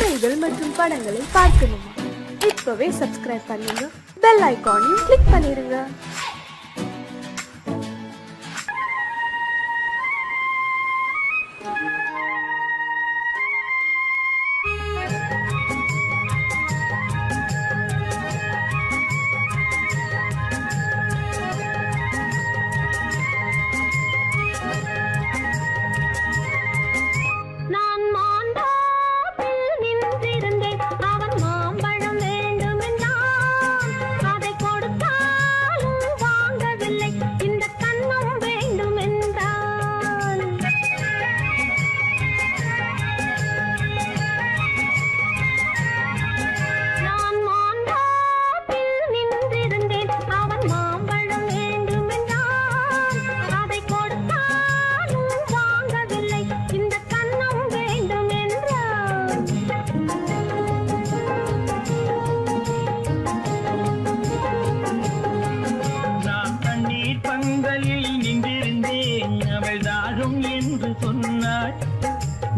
சீரியல்கள் மற்றும் படங்களை பார்க்கணுமா? இப்பவே சப்ஸ்கிரைப் பண்ணுங்க, பெல் ஐகானையும் கிளிக் பண்ணிருங்க.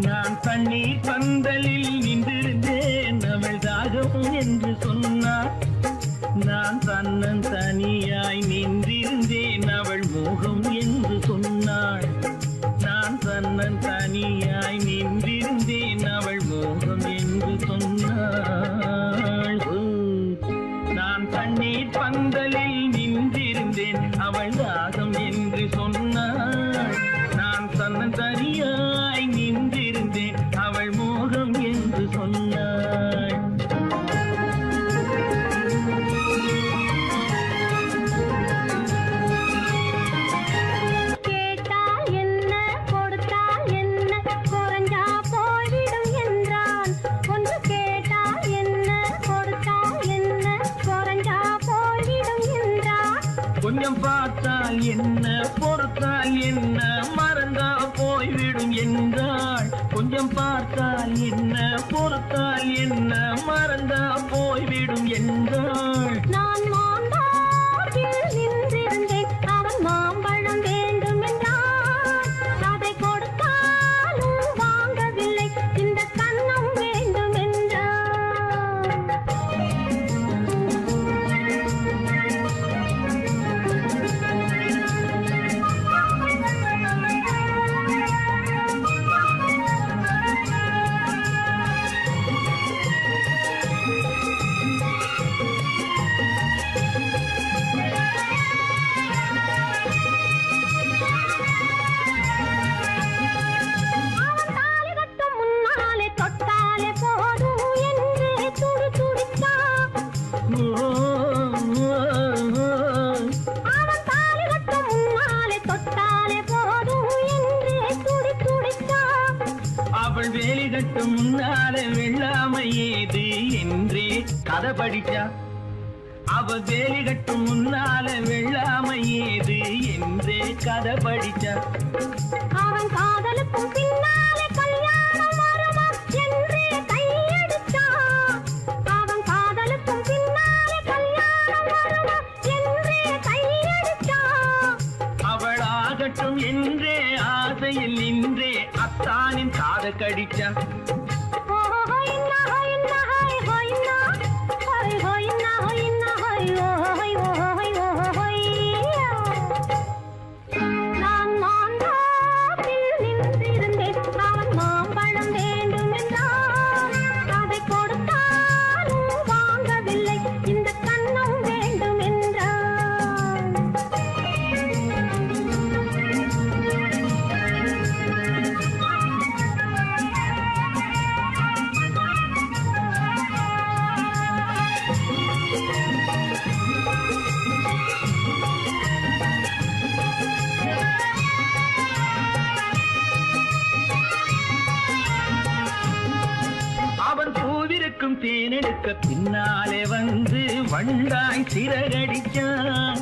நான் தண்ணீர் பந்தலில் நின்றிருந்தேன், அவள் தாகம் என்று சொன்னாள். நான் தன்னன் தனியாய் நின்றிருந்தேன், அவள் மோகம் என்று சொன்னாள். நான் தன்னன் தனியாய் நின்றிருந்தேன், அவள் மோகம் என்று சொன்னாள். நான் தண்ணீர் பந்தலில் நின்றிருந்தேன், அவள் தாகம் என்று சொன்னாள். நான் தன்னன் தனியாய் நின்றிருந்தேன், அவள் மோகம் என்று சொன்னாள். கேட்டால் என்ன கொடுத்தால் என்ன, குறைஞ்சா போய்விடும் என்றான். ஒன்று கேட்டால் என்ன கொடுத்தால் என்ன, குறைஞ்சா போய்விடும் என்றான். கொஞ்சம் பார்த்தால் என்ன பொறுத்தால் என்ன, மறந்தா போய்விடும் என்றாள். கொஞ்சம் பார்த்தால் என்ன பொறுத்தால் என்ன, மறந்தா போய்விடும் என்றாள். நான் மாம்பழத்தில் நின்றிருந்தேன், அவன் மாம்பழம் வேண்டும் என்றான். அதை கொடுத்தாலும் வாங்கவில்லை, இந்த கன்னம் வேண்டும் என்றான். அவள் வேலி கட்டும் முன்னாலே வெள்ளாமை ஏது என்றே கதை படிச்சா. அவள் வேலி கட்டும் முன்னாலே வெள்ளாமை ஏது என்றே கதை படிச்சா. அவன் காதலுக்கும் பின்னாலே கல்யாணம் வருமா என்றே கையடிச்சான். அவன் காதலுக்கும் பின்னாலே கல்யாணம் வருமா என்றே கையடிச்சான். அவள் ஆகட்டும் என்றே ஆசையில் நின்றே அத்தானின் காத கடிச்சா. நான் மாம்பழத்தில் நின்றிருந்தேன், அவன் மாம்பழம் வேண்டும் என்றான். அதை கொடுத்தாலும் வாங்கவில்லை, இந்த கன்னம் வேண்டும் என்றான். அவன் பூவிருக்கும் தேனெடுக்க பின்னாலே வந்து வண்டாய் சிறகடிச்சான்.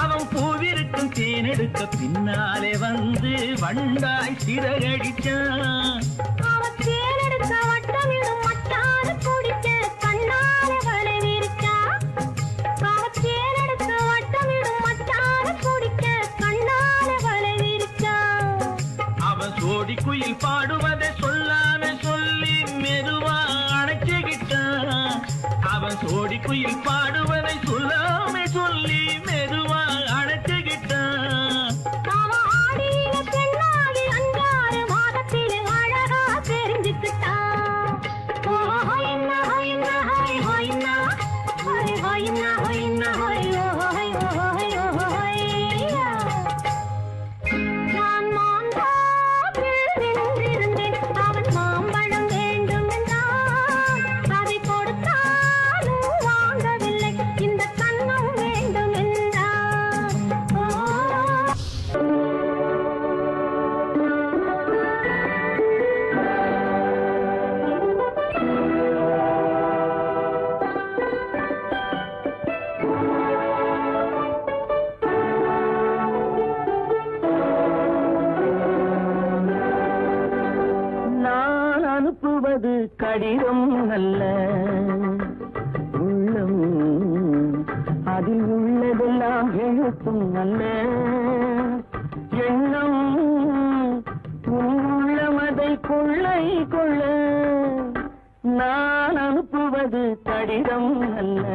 அவன் பூவிருக்கும் தேனெடுக்க பின்னாலே வந்து வண்டாய் சிறகடிச்சான். அவன் தேனெடுக்க வட்டமிடும் மட்டான குடிக்க கண்ணாலே வலை விரிச்சா. அவன் தேனெடுக்க வட்டமிடும் மட்டான குடிக்க கண்ணாலே வலை விரிச்சா. அவன் சோடிக்கு குயில் பாடுவதை சொல்லாம சொல்லி மெதுவா அணைச்சுக்கிட்டான். அவன் சோடி குயில் பாடுவதை சொல்லாம சொல்லி மெதுவா அணைச்சுக்கிட்டான். அவன் ஆடிய பெண்ணாகி 5-6 மாதத்திலே அழகா தெரிஞ்சுக்கிட்டான். ஓ ஹொய்னா ஹொய்னா ஹொய் ஹொய்னா ஹொய் ஹொய்னா ஹொய்னா ஹொய் ஓ ஹொய் ஓ ஹொய் ஓ ஹொய்யா. நான் மாந்தோப்பில் நின்றிருந்தேன். அவன் மாம்பழம் வேண்டும் என்றான். அதை கொடுத்தாலும் வாங்கவில்லை. இந்த கன்னம் வேண்டும் என்றான். ஓ நான் அனுப்புவது கடிதம் அல்ல, உள்ளம் அதில் உள்ளதெல்லாம் எழுத்தும் அல்ல. எண்ணம் உன் உள்ளமதை கொள்ளை கொள்ள. நான் அனுப்புவது கடிதம் அல்ல,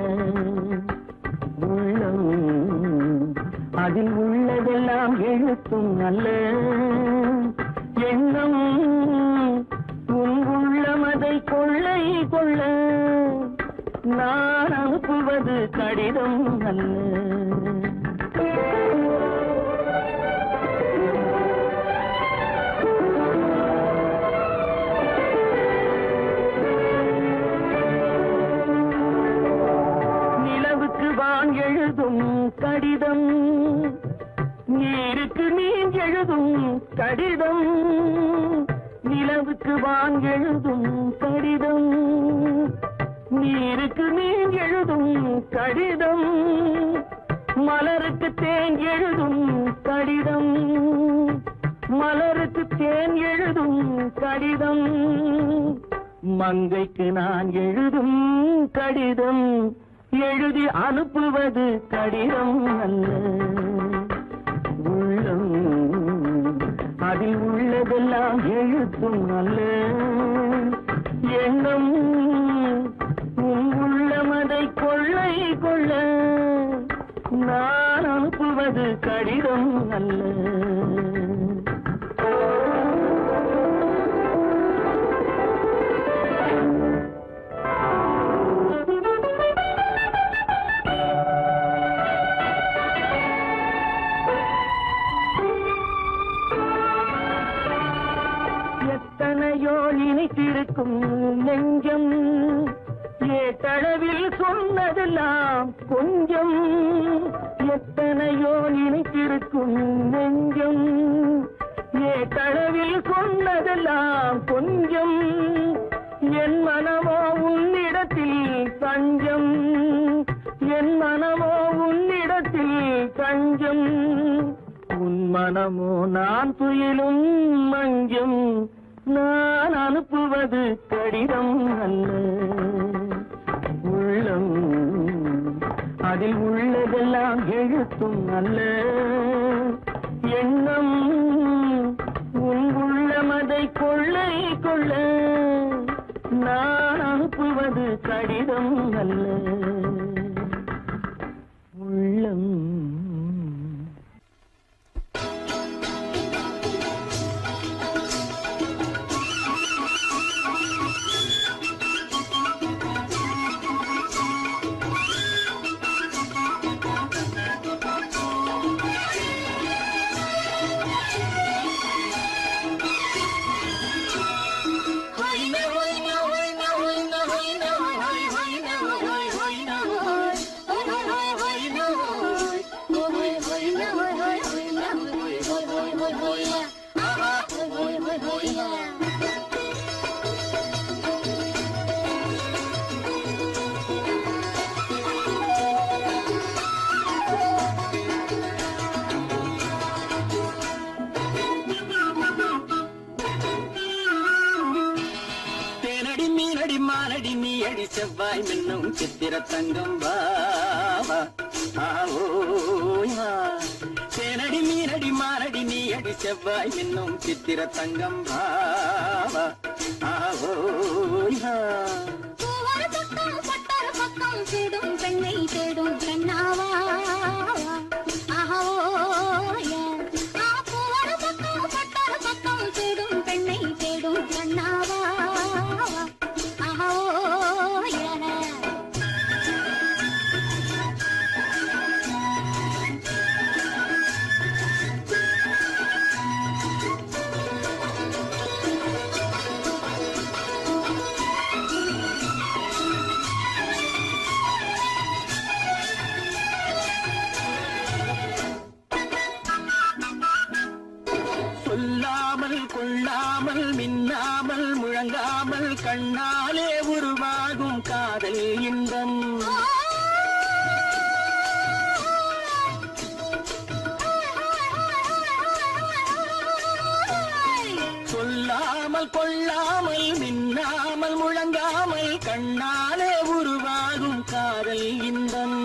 உள்ளம் அதில் உள்ளதெல்லாம் எழுத்தும் அல்ல. எண்ணம் உன் உள்ளமதை கொள்ளை கொள்ள. நான் அனுப்புவது கடிதம் அல்ல. நிலவுக்கு வான் எழுதும் கடிதம், நீருக்கு நீர் எழுதும் கடிதம். நிலவுக்கு வான் எழுதும் கடிதம், நீருக்கு நீர் எழுதும் கடிதம். மலருக்கு தேன் எழுதும் கடிதம், மலருக்கு தேன் எழுதும் கடிதம். மங்கைக்கு நான் எழுதும் கடிதம், எழுதி அனுப்புவது கடிதம் அல்ல. உள்ளம் அதில் உள்ளதெல்லாம் எழுத்தும் அல்ல. எண்ணம் உன் உள்ளமதை கொள்ளை கொள்ள. நான் அனுப்புவது கடிதம் அல்ல. எத்தனையோ நினைத்திருக்கும் நெஞ்சம், ஏட்டளவில் சொன்னதெல்லாம் கொஞ்சம். எத்தனையோ நினைத்திருக்கும் நெஞ்சம், ஏட்டளவில் சொன்னதெல்லாம் கொஞ்சம். என் மனமோ உன்னிடத்தில் தஞ்சம், என் மனமோ உன்னிடத்தில் தஞ்சம். உன் மனமோ நான் துயிலும் மஞ்சம். நான் அனுப்புவது கடிதம் அல்ல. உள்ளம் அதில் உள்ளதெல்லாம் எழுத்தும் அல்ல. எண்ணம் உன் உள்ளமதை கொள்ளை கொள்ள. நான் அனுப்புவது கடிதம் அல்ல. உள்ளம் செவ்வாய் மின்னும் சித்திர தங்கம் வாவா ஆவோய் வா. தேனடி மீனடி மாரடி நீ அடி அடி செவ்வாய் மின்னும் சித்திர தங்கம் பாவா ஆவோயா பூவர பக்கம் பட்டர பக்கம் தேடும் பெண்ணை தேடும் கண்ணாவா ஆஹோயா பூவர பக்கம் பட்டர பக்கம் தேடும் பெண்ணை தேடும் கண்ணாவா ஆஹோயா சொல்லாமல் கொள்ளாமல் மின்னாமல் முழங்காமல் கண்ணாலே உருவாகும் காதல் இன்பம் சொல்லாமல் கொள்ளாமல் மின்னாமல் முழங்காமல் கண்ணாலே உருவாகும் காதல் இன்பம்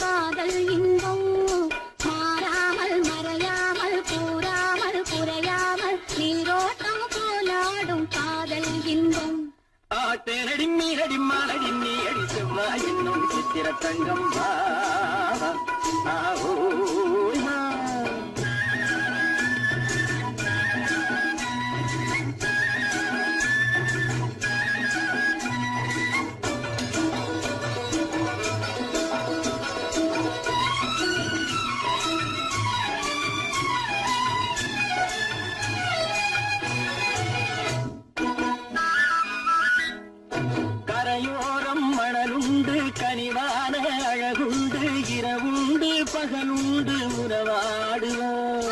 காதல் இன்பம் மாறாமல் மறையாமல் கூறாமல் குறையாமல் நீரோட்டம் போலாடும் காதல் இன்பம் ஆட்டேனடி மீனடி மானடி நீ அடி செவ்வாய் என்னும் சித்திர தங்கம் பாவா ஆவோயா கரையோரம் மணலுண்டு கனிவான அழகுண்டு இரவுண்டு பகலுண்டு உறவாடுவோம்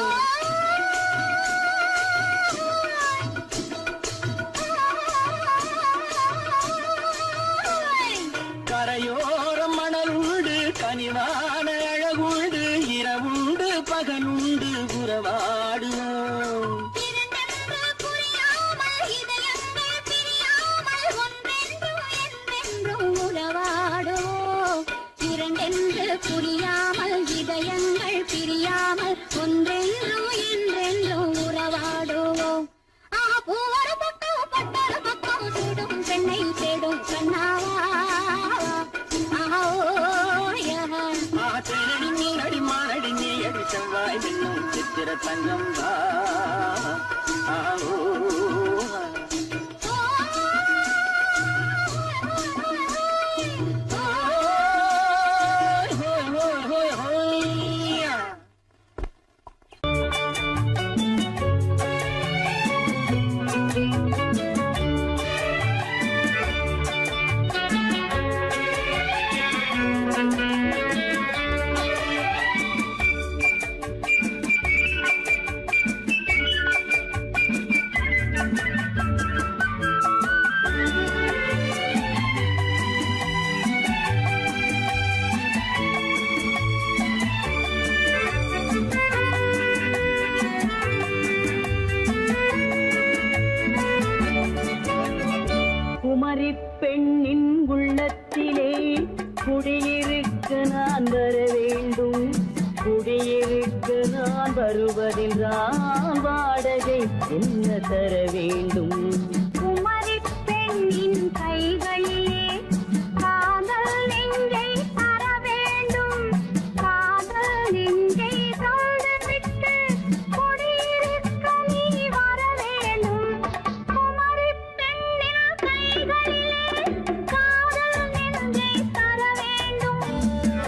கரையோரம் மணலுண்டு கனிவான அழகுண்டு இரவுண்டு பகலுண்டு உறவாடுவோம் புரியாமல் இதயங்கள் பிரியாமல் ஒன்றென்றும் என்றென்றும் உறவாடுவோம் பூவர பக்கம் பட்டர பக்கம் தேடும் பெண்ணை தேடும் கண்ணாவா ஆட்டேனடி மீனடி மானடி நீ அடி செவ்வாய் என்னும் சித்திர தங்கம் பாவா ஆவோயா குமரி பெண்ணின் உள்ளத்திலே குடியிருக்க நான் வர வேண்டும் குடியிருக்க நான் வருவதென்றால் வாடகை என்ன தர வேண்டும் குமரி பெண்ணின் கைகளிலே காதல் நெஞ்சை தர வேண்டும் காதல் நெஞ்சை தந்துவிட்டு குடியிருக்க நீ வர வேண்டும் குமரி பெண்ணின் கைகளிலே காதல் நெஞ்சை தர வேண்டும்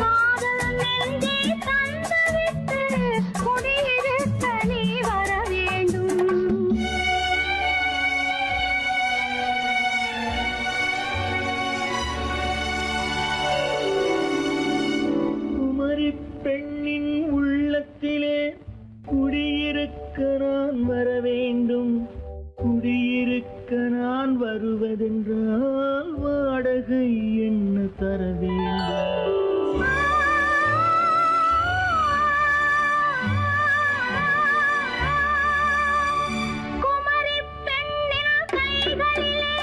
காதல் நெஞ்சை தந்துவிட்டு குடியிருக்க நீ வர வேண்டும் குமரி பெண்ணின் உள்ளத்திலே குடியிருக்க நான் வர வேண்டும் குடியிருக்க நான் வருவதென்றால் வாடகை என்ன தர வேண்டும் குமரி பெண்ணின் கைகளிலே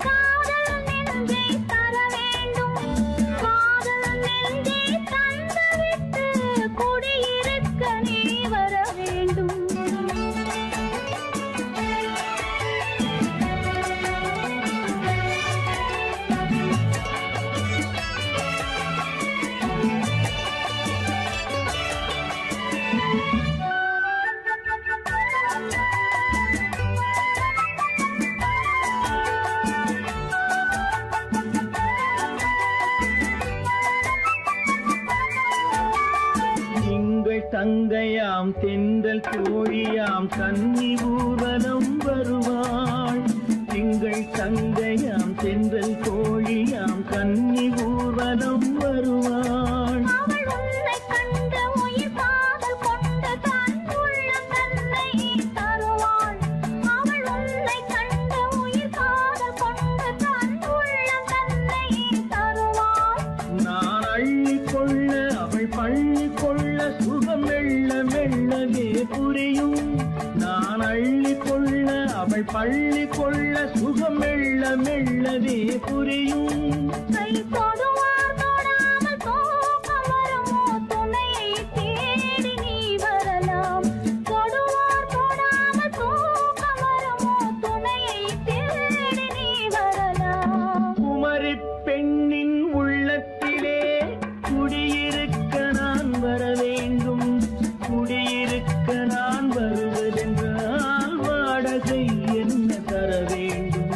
காதல் நெஞ்சை தர வேண்டும் காதல் தங்கையாம் தென்றல் தோழியாம் கன்னி ஊர்வலம் வருவாள். திங்கள் தங்கையாம் தென்றல் தோழியாம் கன்னி ஊர்வலம் வருவாள். அவள் உன்னை கண்டு உயிர் காதல் கொண்டு தன் உள்ளம் தன்னை தருவாள். அவள் உன்னை கண்டு உயிர் காதல் கொண்டு தன் உள்ளம் தன்னை தருவாள். நான் அள்ளி கொள்ள அவள் பள்ளி கொள்ள சுகம் மெல்ல மெல்லவே புரியும். நான் அள்ளி கொள்ள அவள் பள்ளி கொள்ள சுகம் மெல்ல மெல்லவே புரியும். கை தொடுவார் தொடாமல் தூக்கம் வருமோ துணையை தேடி நீ வரலாம். தொடுவார் தொடாமல் தூக்கம் வருமோ துணையை தேடி நீ வரலாம். குமரி பெண்ணின் உள்ளத்திலே குடியிருக்க நான் வர வேண்டும். குடியிருக்க நான் வருவதென்றால் வாடகை என்ன தர வேண்டும்.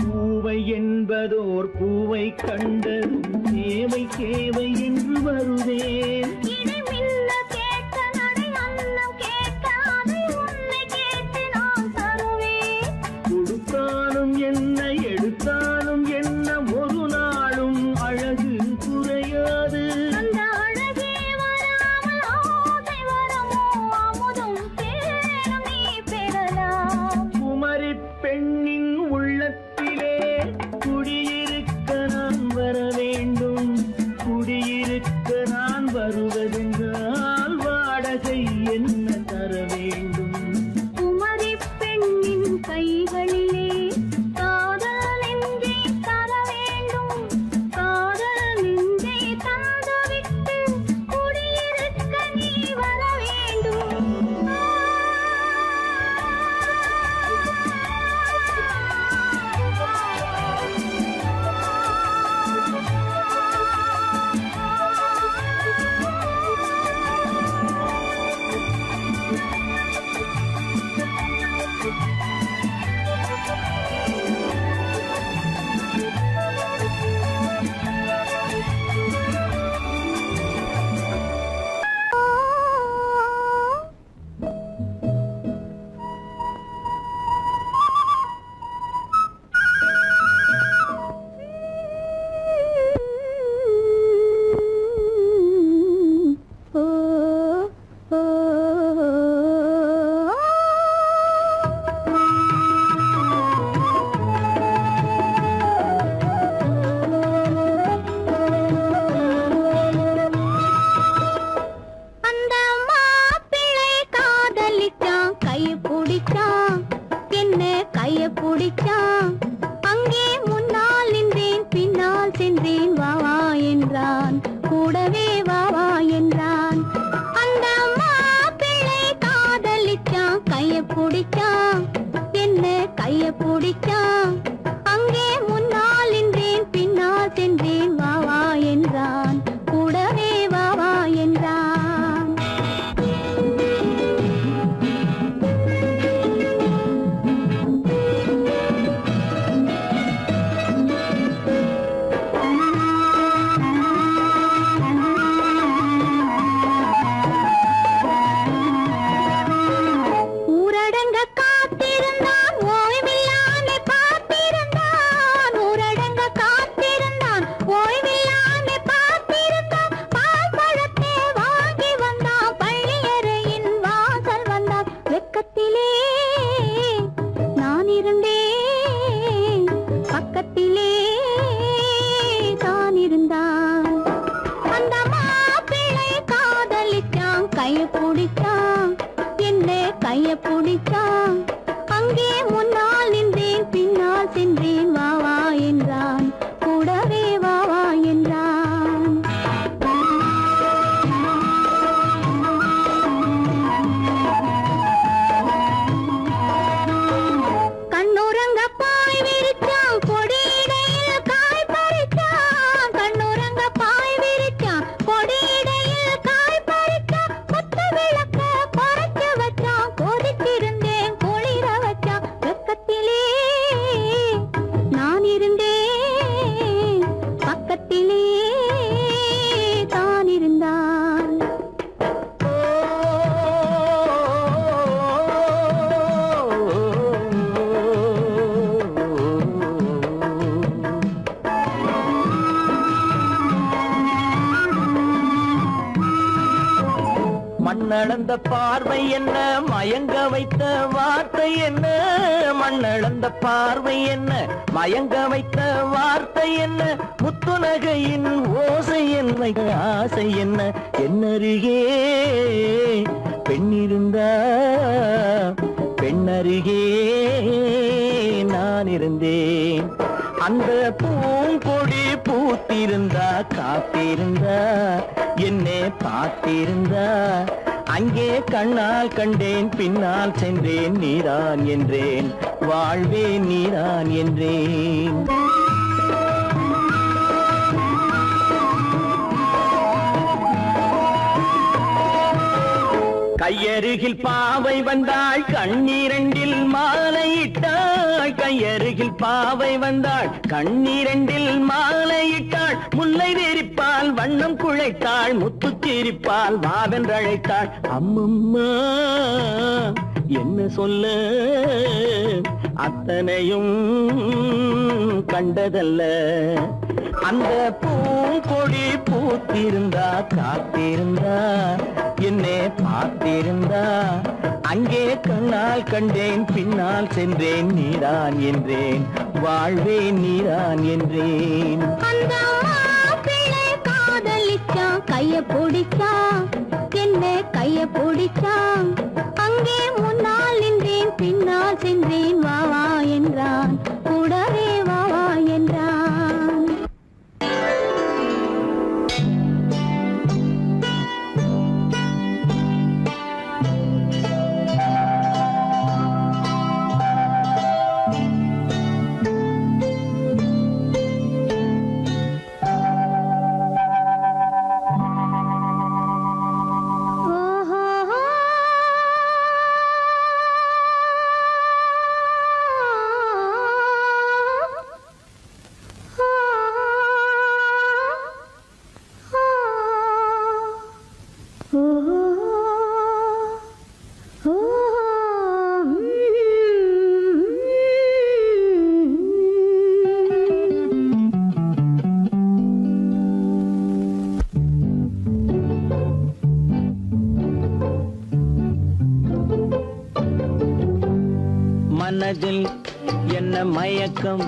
பூவை என்பதோர் பூவை கண்டதும் தேவை தேவை என்று வருவேன். இடி மின்ன கேட்க நடை அன்னம் கேட்க அதை உன்னை கேட்டு நான் தருவேன். கொடுத்தாலும் என்ன எடுத்தாலும் என்ன ஒரு நாளும் அழகு குறையாது. அந்த அழகே வராமல் ஆசை வரமோ அமுதும் தேனும் நீ பெறலாம். குமரி பெண்ணின் உள்ளத்திலே குடியிருக்க நான் வர வேண்டும். குடியிருக்க நான் வருவதென்றால் வாடகை என்ன தர வேண்டும். குமரி பெண்ணின் கைகளிலே காதல் நெஞ்சை தர வேண்டும். காதல் நெஞ்சை தந்துவிட்டு குடியிருக்க நீ வர வேண்டும். அந்த மாப்பிள்ளை காதலிச்சான் கைய பிடிச்சான் என்ன கைய பிடிச்சான். அங்கே முன்னால் நின்றேன் பின்னால் சென்றேன் வா வா என்றான் கூடவே வா வா என்றான். அந்த மாப்பிள்ளை காதலிச்சான் கைய பிடிச்சான் என்ன கைய பிடிச்சான். அங்கே முன்னால் நின்றேன் பின்னால் சென்றேன் வா வா என்றான் கூடவே வா வா என்றான். ஊரடங்க காத்திருந்தான் ஓய்வில்லாமே பார்த்திருந்தான். ஊரடங்க காத்திருந்தான் ஓய்வில்லாமே பார்த்திருந்தான். பால் பழத்தை வாங்கி வந்தான் பள்ளியறையின் வாசல் வந்தான். வெக்கத்திலே நான் இருந்தேன் பக்கத்திலே தான் இருந்தான். அந்த மாப்பிள்ளை காதலிச்சான் கைய பிடிச்சான் என்ன கைய பிடிச்சான். அங்கே முன்னால் நின்றேன் பின்னால் சென்றேன் வா வா என்றான் கூடவே வா வா என்றான். மண்ணளந்த பார்வை என்ன, மயங்க வைத்த வார்த்தை என்ன, மண்ணளந்த பார்வை என்ன, மயங்க வைத்த வார்த்தை என்ன, முத்துநகையின் ஓசை என்ன, ஆசை என்ன, என்னருகே பெண்ணிருந்தா பெண்ணருகே நான் இருந்தேன். அந்த பூங்கொடி பூத்திருந்தா காத்திருந்தா என்னை பார்த்திருந்தா அங்கே கண்ணால் கண்டேன் பின்னால் சென்றேன் நீதான் என்றேன் வாழ்வேன் நீதான் என்றேன். கையருகில் பாவை வந்தாள் கண்ணீரண்டில் மாலையிட்டாள், கையருகில் பாவை வந்தாள் கண்ணீரண்டில் மாலையிட்டாள், முல்லை வெறிப்பால் வண்ணம் குழைத்தாள், முத்து சிரிப்பால் வாவென்றழைத்தாள். அம்மம்மா என்ன சொல்ல அத்தனையும் கண்டதல்ல, அந்த பூங்கொடி பூத்திருந்தா காத்திருந்தா என்னை பார்த்திருந்தா அங்கே கண்ணால் கண்டேன் பின்னால் சென்றேன் நீதான் என்றேன் வாழ்வேன் நீதான் என்றேன். அந்த மாப்பிள்ளை காதலிச்சான், கைய பிடிச்சான், என்ன கைய பிடிச்சான், அங்கே முன்னால் நின்றேன் பின்னால் சென்றேன் வா வா என்றான், கூடவே வா வா என்றான். மனதில் என்ன மயக்கம்,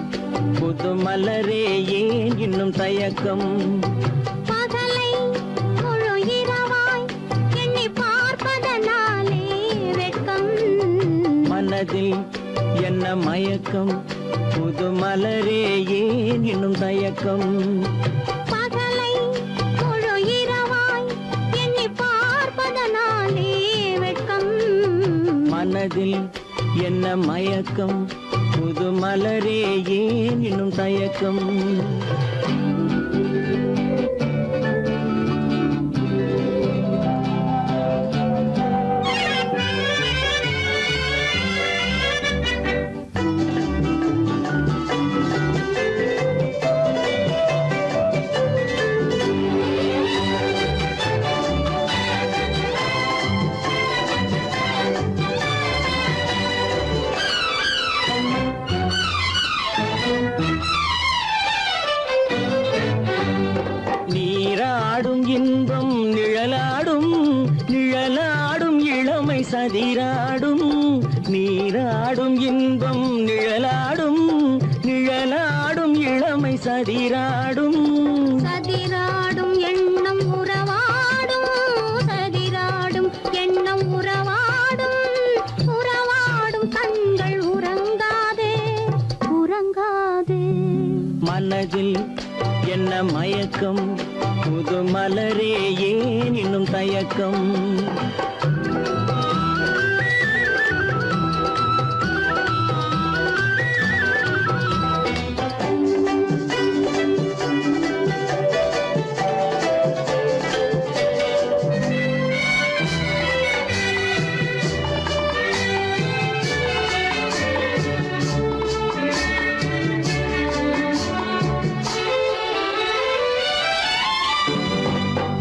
புது மலரே ஏன் இன்னும் தயக்கம், பகலை முழு இரவாய் எண்ணி பார்ப்பதனாலே வெட்கம். மனதில் என்ன மயக்கம், புது மலரே ஏன் இன்னும் தயக்கம், பகலை முழு இரவாய் எண்ணி பார்ப்பதனாலே வெட்கம். மனதில் என்ன மயக்கம், புது மலரே ஏன் இன்னும் தயக்கம். நீராடும் இன்பம் நிழலாடும், நிழலாடும் இளமை சதிராடும், நீராடும் இன்பம் நிழலாடும், நிழலாடும் இளமை சதிராடும், சதிராடும் எண்ணம் உறவாடும், சதிராடும் எண்ணம் உறவாடும், உறவாடும் கண்கள் உறங்காதே உறங்காதே. மனதில் என்ன மயக்கம், புது மலரே ஏன் இன்னும் தயக்கம்.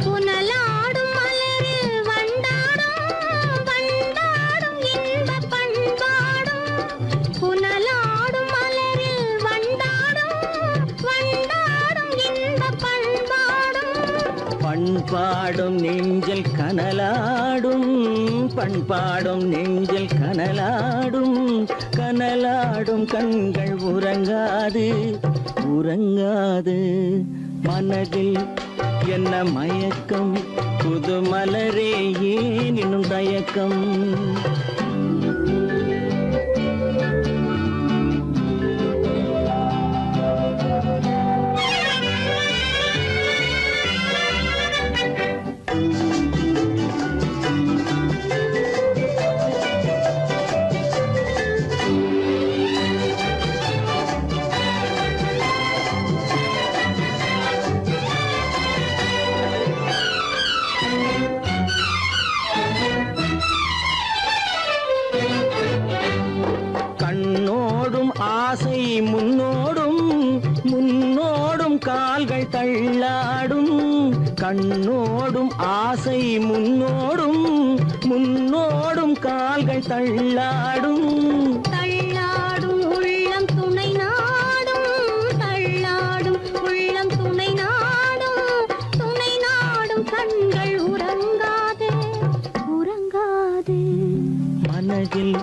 புனலாடும் மலரில் வண்டாடும் பண்பாடும் நெஞ்சில் கனலாடும், பண்பாடும் நெஞ்சில் கனலாடும், கனலாடும் கண்கள் உறங்காது உறங்காது. மனதில் என்ன மயக்கம், புது மலரே ஏன் இன்னும் தயக்கம்? கண்ணோடும் ஆசை முன்னோடும், முன்னோடும் கால்கள் தள்ளாடும். கண்ணோடும் ஆசை முன்னோடும், முன்னோடும் கால்கள் தள்ளாடும். தள்ளாடும் உள்ளம் துணை நாடும், தள்ளாடும் உள்ளம் துணை நாடும், துணை நாடும் கண்கள் உறங்காதே உறங்காதே. மனதில்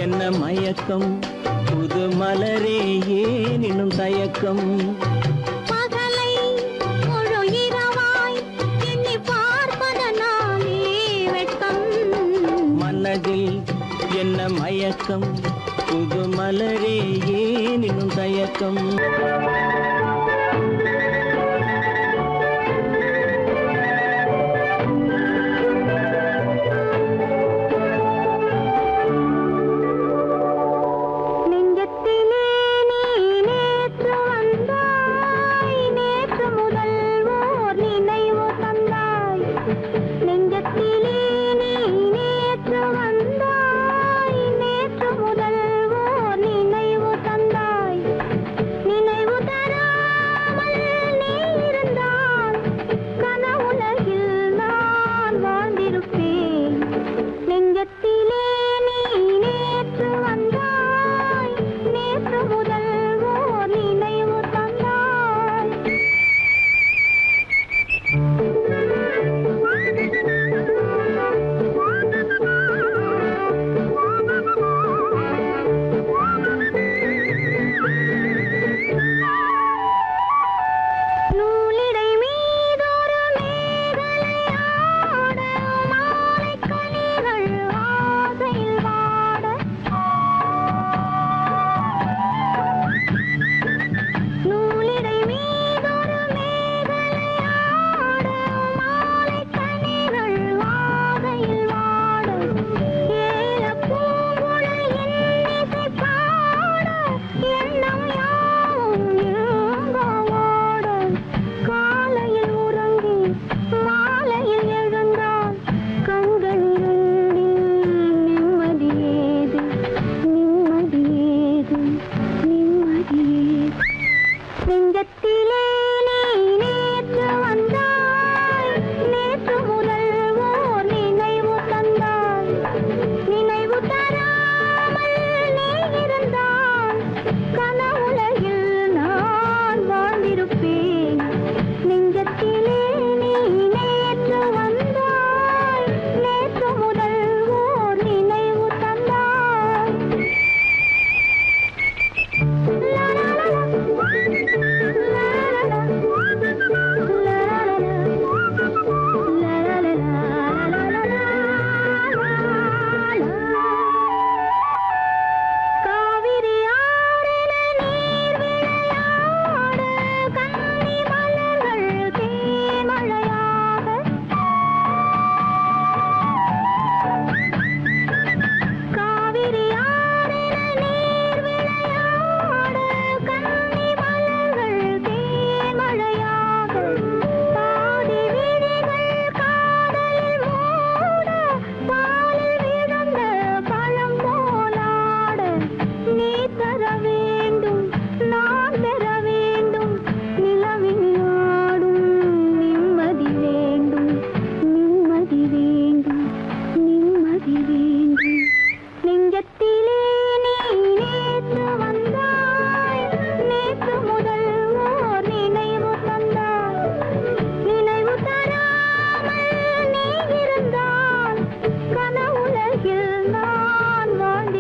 என்ன மயக்கம், புது மலரே ஏன் இன்னும் தயக்கம்? பகலை முழு இரவாய் எண்ணி பார்ப்பதனாலே வெட்கம். மனதில் என்ன மயக்கம், புது மலரே ஏன் இன்னும் தயக்கம்? நெஞ்சத்திலே நீ நேற்று வந்தாய், நேற்று முதல் ஓர் நினைவு தந்தாய். நெஞ்சத்திலே நீ நேற்று வந்தாய், நேற்று முதல் ஓர் நினைவு தந்தாய். நினைவு தராத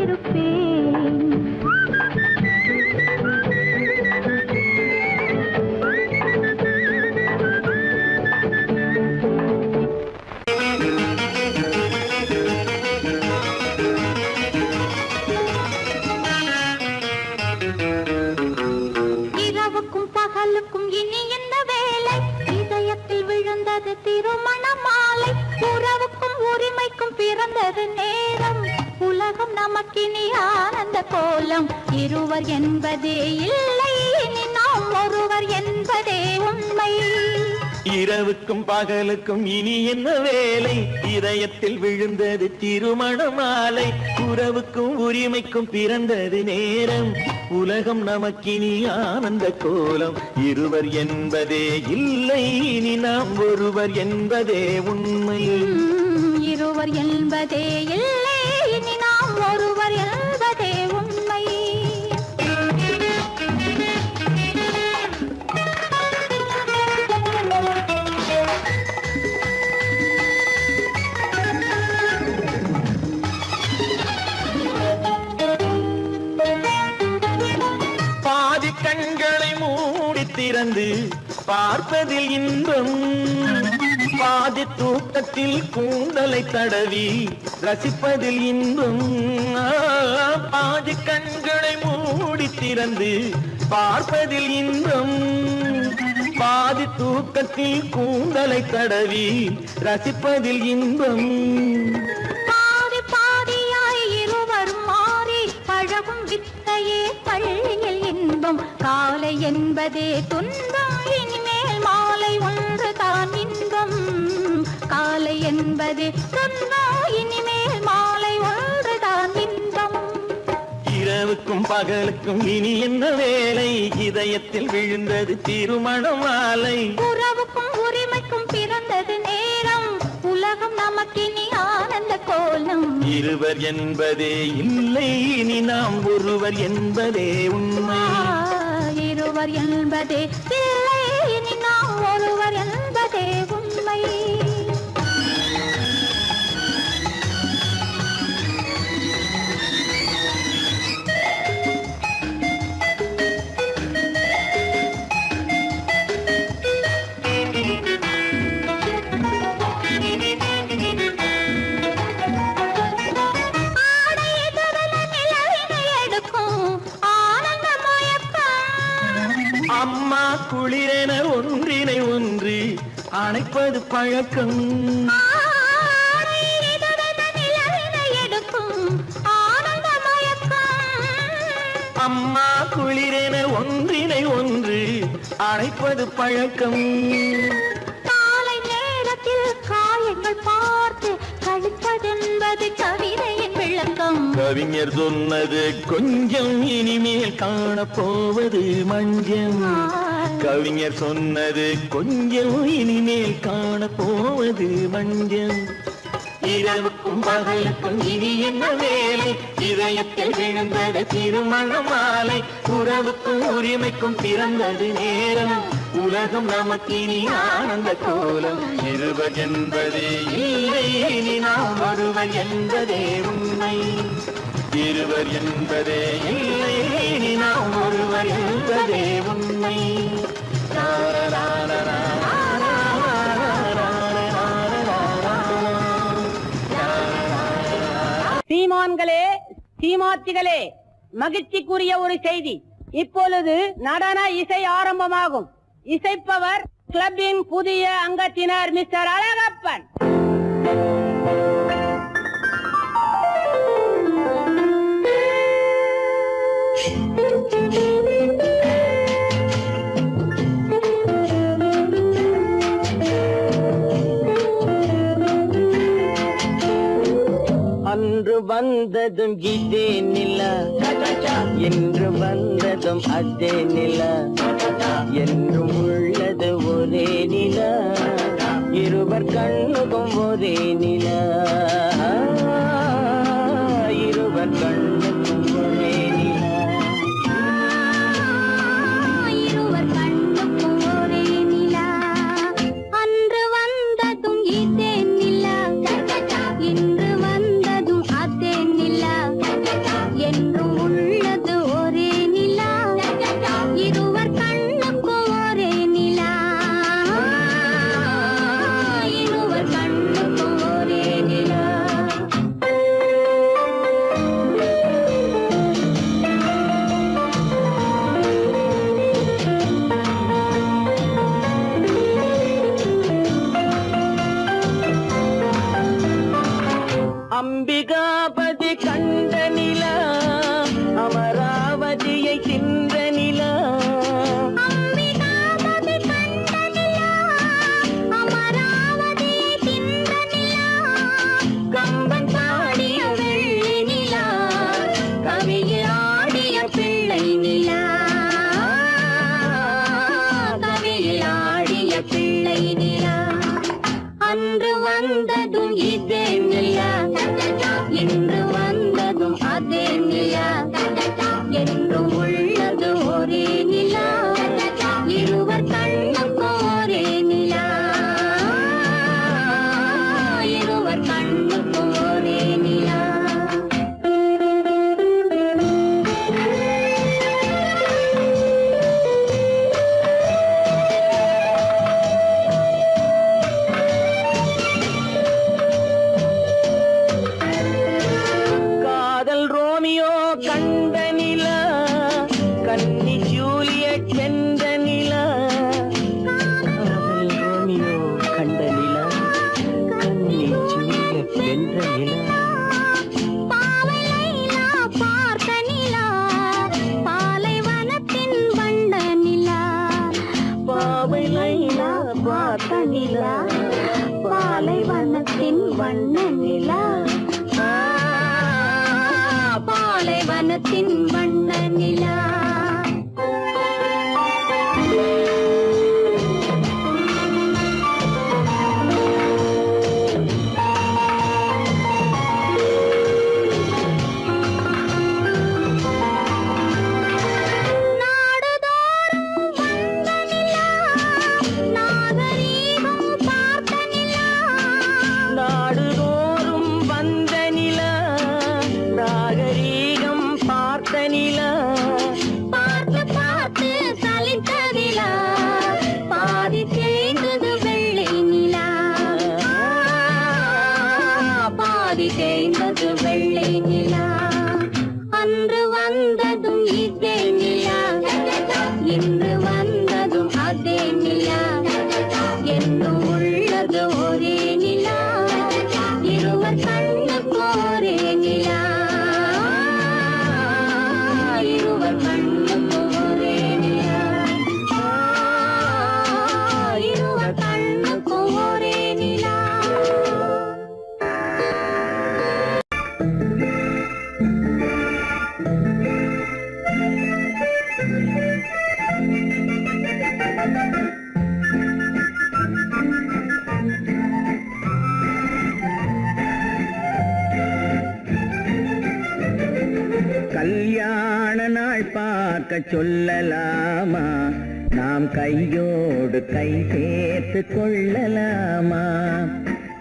இருப்பேன். இரவுக்கும் பகலுக்கும் இனி என்ன வேலை? இதயத்தில் விழுந்தது திருமண மாலை. உறவுக்கும் உரிமைக்கும் பிறந்தது நேரம். உலகம் நமக்கினி ஆனந்த கோலம். இருவர் என்பதே இல்லை, இனி நாம் ஒருவர் என்பதே உண்மை. இரவுக்கும் பகலுக்கும் இனி என்ன வேலை? இதயத்தில் விழுந்தது திருமண மாலை. உறவுக்கும் உரிமைக்கும் பிறந்தது நேரம். உலகம் நமக்கினி ஆனந்த கோலம். இருவர் என்பதே இல்லை, இனி நாம் ஒருவர் என்பதே உண்மை. இருவர் என்பதே இல்லை, இனி நாம் ஒருவர் என்பதே உண்மை. பாதி கண்களை மூடி திறந்து பார்ப்பதில் இன்பம். பாதி தூக்கத்தில் கூந்தலை தடவி ரசிப்பதில் இன்பம். பாதி கண்களை மூடி திறந்து பார்ப்பதில் இன்பம். பாதி தூக்கத்தில் கூந்தலை தடவி ரசிப்பதில் இன்பம். பாதி பாதியாய் இருவர் மாறி பழகும் வித்தையே பள்ளியில் இன்பம். காலை என்பதே துன்பம், இனிமேல் மாலை ஒன்று தான் இன்பம். காலை என்பதே துன்பம், இனிமேல் மாலை ஒன்று தான் இன்பம். இரவுக்கும் பகலுக்கும் இனி என்ன வேலை? இதயத்தில் விழுந்தது திருமண மாலை. உறவுக்கும் உரிமைக்கும் பிறந்தது நேரம். உலகம் நமக்கினி ஆனந்த கோலம். இருவர் என்பதே இல்லை, இனி நாம் ஒருவர் என்பதே உண்மை. இருவர் என்பதே இல்லை, இனி நாம் ஒருவர் என்பதே உண்மை. அம்மா குளிரென ஒன்றினை ஒன்று அணைப்பது பழக்கம். அம்மா குளிரென ஒன்றினை ஒன்று அணைப்பது பழக்கம். காலை நேரத்தில் காயங்கள் பார்த்து கழிப்பதென்பது கவிதையின் விளக்கம். கவிஞர் சொன்னது கொஞ்சம், இனிமேல் காணப்போவது மஞ்சம். கவிஞர் சொன்னது கொஞ்சம், இனிமேல் காணப்போவது மஞ்சம். இரவுக்கும் பகலுக்கும் இனி என்ன வேலை? இதயத்தில் விழுந்தது திருமண மாலை. உறவுக்கும் உரிமைக்கும் பிறந்தது நேரம். உலகம் நமக்கினி ஆனந்த கோலம். இருவர் என்பதே இல்லை, இனி நாம் ஒருவர் என்பதே உண்மை. இருவர் என்பதே இல்லை, இனி நாம் ஒருவர் என்பதே உண்மை. சீமான்களே, சீமாத்திகளே, மகிழ்ச்சிக்குரிய ஒரு செய்தி. இப்பொழுது நடன இசை ஆரம்பமாகும். இசைப்பவர் கிளப்பின் புதிய அங்கத்தினர் மிஸ்டர் அழகப்பன். அன்று வந்ததும் இதே நிலா, என்று வந்ததும் அதே நிலா, என்றும் உள்ளது ஒரே நிலா, இருவர் கண்ணுக்கும் ஒரே நிலா, இருவர் கண்ணுக்கும் ஒரே நிலா. இருவர் கண்ணுக்கும் ஒரே நிலா. அன்று வந்ததும் இதே நிலா, இன்று வந்ததும் அதே நிலா, கண்ட நிலா கன்னி ஜூலியட் வென்ற நிலா காதல் ரோமியோ கண்ட நிலா கன்னி ஜூலியட் வென்ற நிலா பாவை லைலா பார்த்த நிலா பாலைவனத்தின் வண்ண நிலா பாவை லைலா பார்த்த நிலா பாலைவனத்தின் வண்ண நிலா பாலைவனத்தின் வண்ண நிலா நாடுதோறும் வந்த நிலா நாகரீகம் பார்த்த நிலா பார்த்து பார்த்து சலித்ததிலா பாதி தேய்ந்தது வெள்ளை நிலா பாதி தேய்ந்தது வெள்ளை நிலா அன்று வந்ததும் இதே நிலா இன்று வந்ததும் அதே நிலா என்னும் உள்ளது ஒரே நிலா இருவர் கண்ணுக்கு ஒரே நிலா இருவர் கண்ணுக்கு ஒரே நிலா இருவர் கண்ணுக்கு ஒரே நிலா கல்யாண நாள் பார்க்க சொல்லலாமா நாம் கையோடு கை சேர்த்து கொள்ளலாமா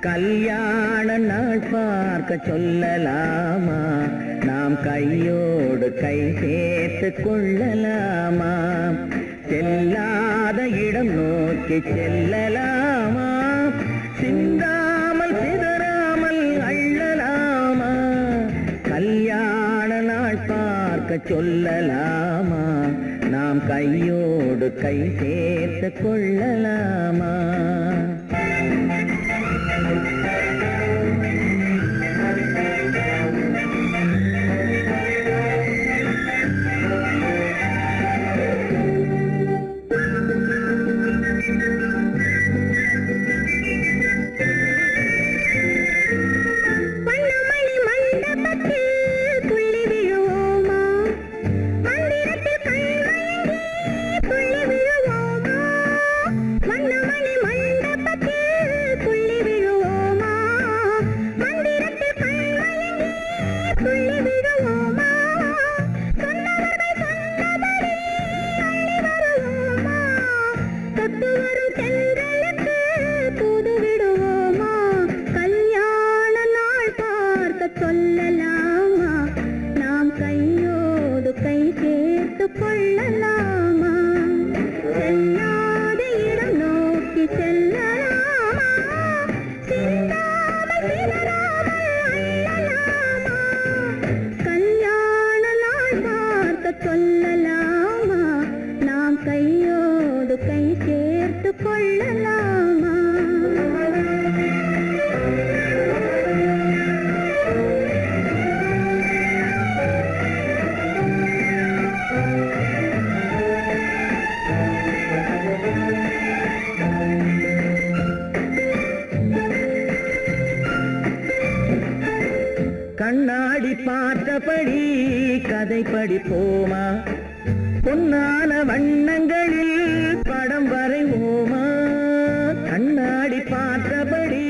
கல்யாண நாள் பார்க்க சொல்லலாமா நாம் கையோடு கை சேர்த்து கொள்ளலாமா செல்லாத இடம் நோக்கி செல்லலாமா சிந்தாமல் சிதறாமல் அள்ளலாமா கல்யாண நாள் பார்க்க சொல்லலாமா நாம் கையோடு கை சேர்த்து கொள்ளலாமா சொல்லலாமா நாம் கையோடு கை சேர்த்து கொள்ளலாமா செல்லாத இடம் நோக்கி செல்லலாமா சிந்தாமல் சிதறாமல் அள்ளலாமா கல்யாண நாள் பார்க்க சொல்லலாமா நாம் கையோடு கை சேர்த்து கொள்ளலாமா கண்ணாடி பார்த்தபடி கதை படிப்போமா பொன்னான வண்ணங்களில் படம் வரைவோமா கண்ணாடி பார்த்தபடி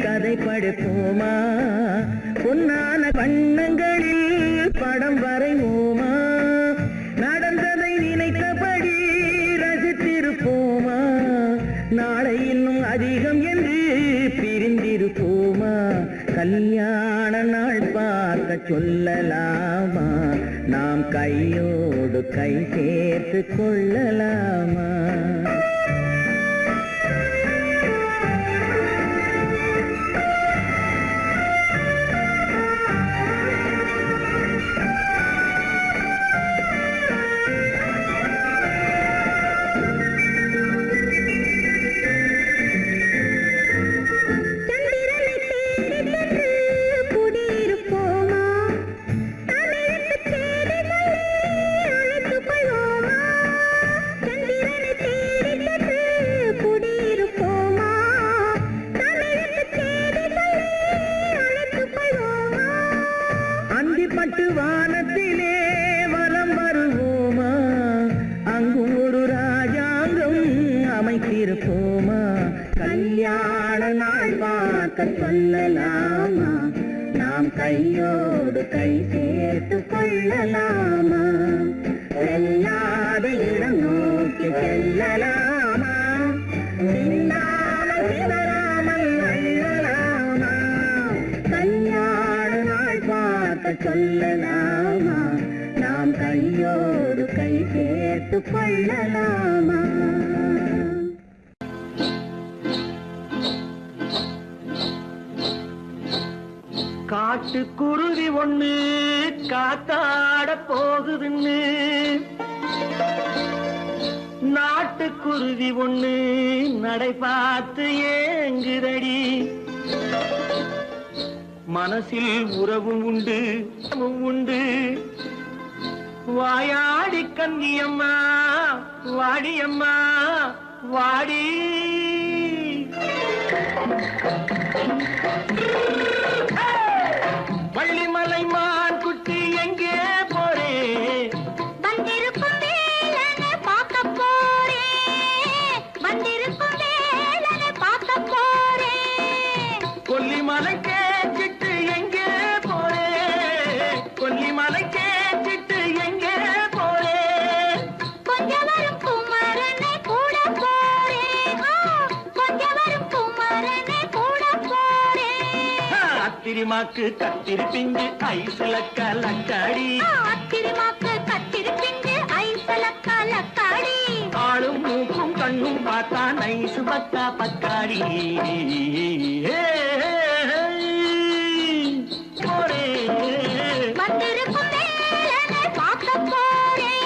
கதை படிப்போமா பொன்னான வண்ணங்களில் படம் வரைவோமா நடந்ததை நினைத்தபடி ரசித்திருப்போமா நாளை இன்னும் அதிகம் என்று பிரிந்திருப்போமா கல்யாண நாள் பார்க்க சொல்லலாமா நாம் கையோடு கை சேர்த்து கொள்ளலாமா பட்டு வானத்திலே வலம் வருவோமா, அங்கு ஒரு ராஜாங்கம் அமைத்திருப்போமா, கல்யாண நாள் பார்க்க சொல்லலாமா, நாம் கையோடு கை சேர்த்து கொள்ளலாமா, செல்லாத இடம் நோக்கி செல்லலாமா, சின்னாமல் சிதறாமல் அள்ளலாமா, கல்யாண நாள் பார்க்க சொல்லலாமா, நாம் கையோடு கை சேர்த்து கொள்ளலாமா. காட்டுக்குருவி ஒண்ணு காத்தாட போகுதுன்னு, நாட்டுக்குருவி ஒண்ணு நடை பார்த்து ஏங்குதடி, மனசில் உறவும் உண்டு உண்டு, வாயாடி கன்னியம்மா வாடியம்மா வாடி. வள்ளிமலை மான் குட்டி எங்கே போறே, வந்திருக்கும் வேலனை பார்க்க போறேன், வந்திருக்கும் வேலனை பார்க்க போறேன். கொல்லிமலை கேச்சிட்டு எங்கே போறே, கொல்லிமலை கேச்சிட்டு எங்கே போறே, கொஞ்சம் வரும் குமரனை கூட போறேன், கொஞ்சம் வரும் குமரனை கூட போறேன். அத்திரிமாக்கு கத்திருப்பிஞ்சு ஐசுல கலக்காடி, அத்திரிமாக்கு கத்திருப்பிஞ்சு ஐசல கலக்காடி, ஆளும் மூக்கும் கண்ணும் பார்த்தா நைசு பக்கா பக்காடி. போரே வந்திருக்கும் வேலனை பார்க்க போறேன்.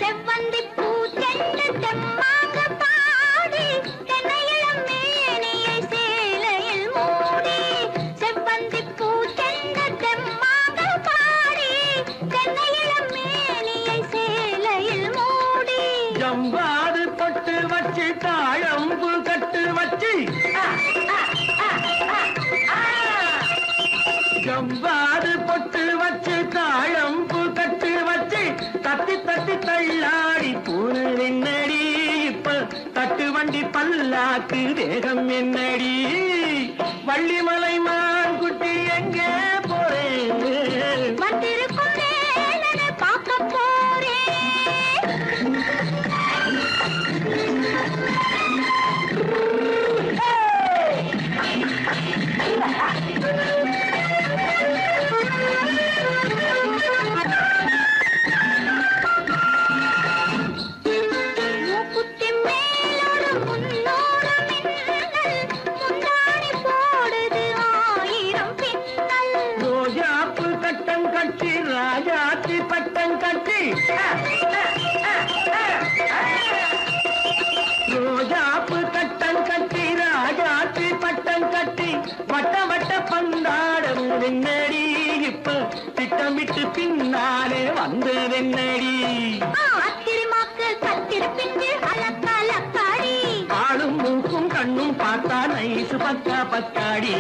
செவ்வந்தி பூ செண்டு தெம்மாக பாடி, தென்னையிளம் மேனியை சேலையில் மூடி, செவ்வந்தி பூ செண்டு தெம்மாக பாடி, தென்னையிளம் மேனியை சேலையில் மூடி, ஜம்பாது பட்டு வச்சு தாழம்பு கட்டு வச்சு, ஜம்பாது பொட்டு வச்சு தாழம்பு கட்டு வச்சு, தட்டி தட்டி தள்ளாடி பூனு என்னடி, இப்ப தட்டு வண்டி பல்லாக்கு வேகம் என்னடி, வள்ளிமலை மான் குட்டி எங்கே போறேன், வந்திருக்கும் வேலனை பார்க்க போறேன். மூக்குத்தி மேலோடு முன்னோடு மின்னல், முந்தாணி போடுது ஆயிரம் பின்னல், ரோஜாப்பு கட்டம் கட்டி ராஜாத்தி பட்டம் கட்டி, ரோஜாப்பு கட்டம் கட்டி ராஜாத்தி பட்டம் கட்டி, வட்ட வட்ட பந்தாடம் வெண்ணடி, இப்ப திட்டமிட்டு பின்னாலே வந்து வெண்ணடி, அத்திரிமாக்கு கத்திருப்பிஞ்சு அலக்காடி, ஆளும் மூக்கும் கண்ணும் பார்த்தா நைசு பக்கா பக்காடி.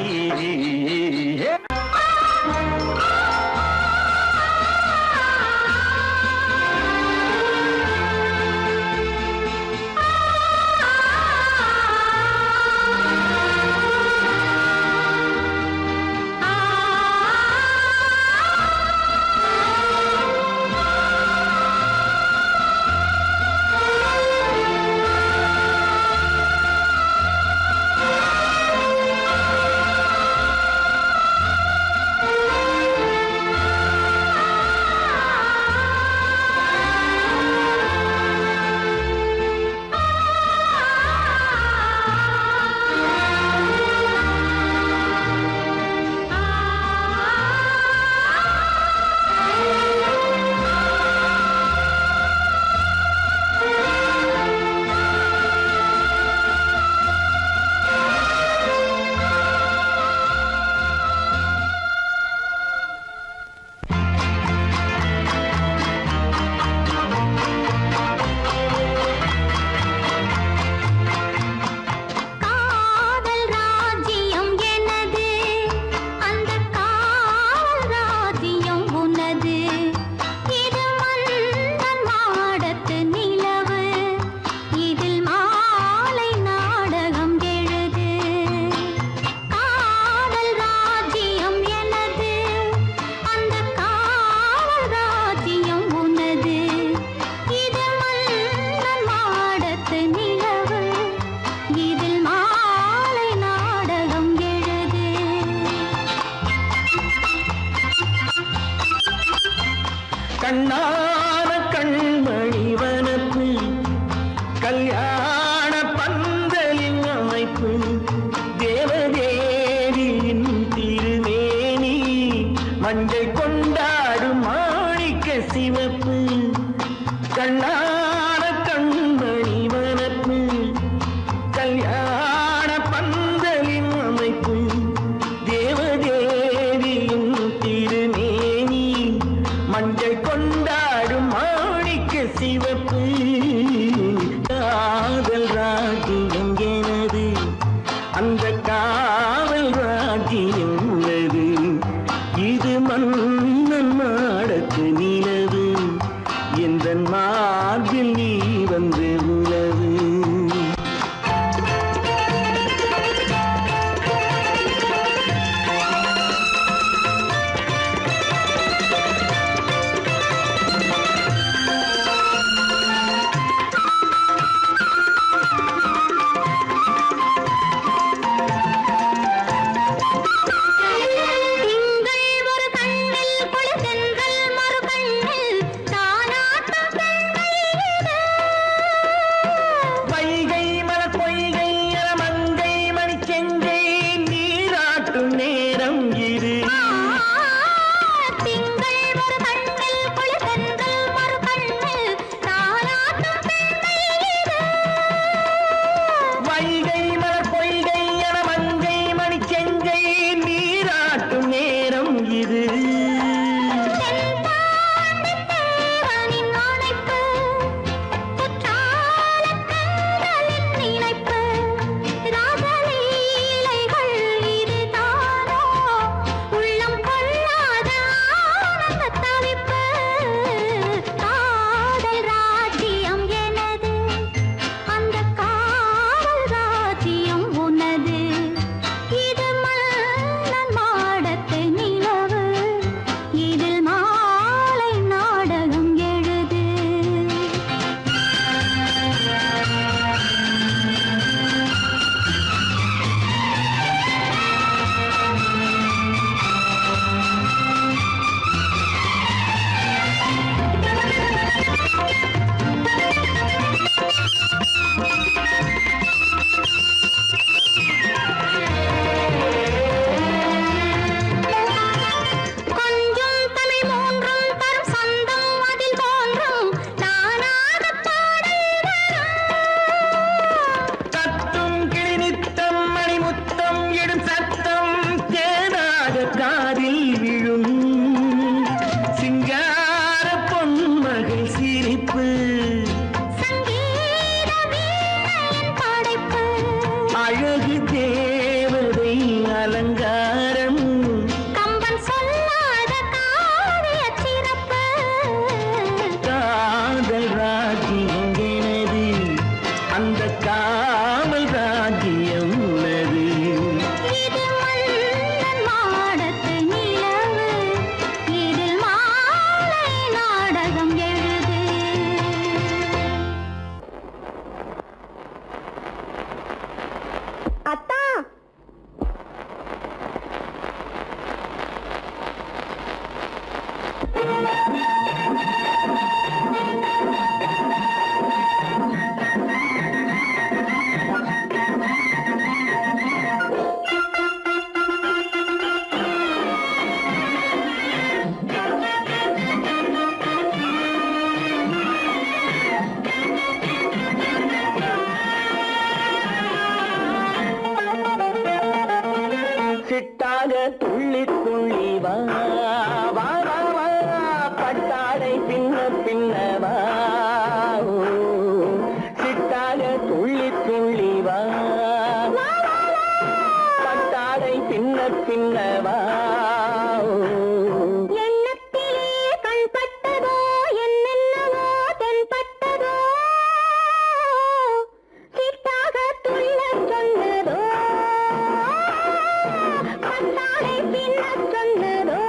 கல்யாண பந்தலின் அமைப்பு தேவதேவியின் திருமேனி மஞ்சள் கொண்டாடும் மாணிக்க சிவப்பு கண்ணான கண்மணி வனப்பு கல்யாண பந்தலின் அமைப்பு தேவதேவியின் திருமேனி மஞ்சள் கொண்டாடும் மாணிக்க சிவப்பு காதல் ராஜ்யம் எனது அந்த காவல் ராஜ்யம் உள்ளது இது மன்னன் மாடத்து நிலவு எந்த மார்பில் நீ வந்து உலவு திங்கள் ஒரு கண்ணில் பொழுதென்றல் மறு கண்ணில் தானாட்டம் பெண்கள் இது. வைகை மலர் பொய்கை மங்கை மணி செங்கை நீராட்டும் நேரம் இது திங்கள் ஒரு கண்ணில் பொழுதென்றல் மறு கண்ணில் தானாட்டம் பெண்கள் இது. வைகை மலர் பொய்கை மங்கை மணி செங்கை நீராட்டும் நேரம் இது தென்பாண்டித் தேவனின் அணைப்பு, குற்றாலக் கண்களின் நினைப்பு, ராசலீலைகள் இதுதானோ, உள்ளம் கொள்ளாத ஆனந்தத் தவிப்பு. காதல் ராஜ்யம் எனது, அந்தக் காவல் ராஜ்யம் உனது. இது மன்னன் மாடத்து நிலவு, இதில் மாலை நாடகம் எழுது. கொஞ்சம் தமிழ் மூன்றும் தரும் சொந்தம் அதில் தோன்றும் நானாகப் பாடல் வரும். தத்தும் கிளி நித்தம் மணிமுத்தம் எடும் சத்தம் தேனாக காதில் விழும் சிங்கார பொன்மகள் சிரிப்பு சங்கீத வீணையின் படைப்பு, அழகு தேவதை அலங்காரம் கம்பன் சொல்லாத காவியச் சிறப்பு. காதல் ராஜ்யம் எனது அந்த காவல் ராஜ்யம் உள்ளது இது மன்னன் மாடத்து நிலவு, இதில் மாலை நாடகம் எழுது. அத்தா, சிட்டாக துள்ளி துள்ளி வா வா வா வா பட்டாடை பின்ன பின்ன வா ஓ, சிட்டாக துள்ளி துள்ளி வா பட்டாடை பின்ன பின்ன வா ஓ. எண்ணத்திலே கண்பட்டதோ என்னென்னவோ தென்பட்டதோ, சிட்டாக துள்ளச் சொன்னதோ, பட்டாடை பின்னச் சொன்னதோ,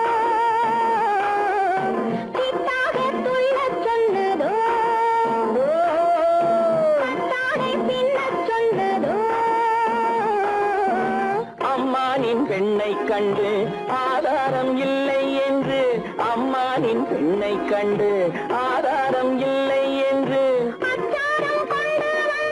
சிட்டாக துள்ளச் சொன்னதோ, பட்டாடை பின்னச் சொன்னதோ. அம்மானின் பெண்ணை கண்டு ஆதாரம் இல்லை என்று அம்மானின் பெண்ணை கண்டு ஆதாரம் இல்லை என்று அச்சாரம் கொண்டு வந்த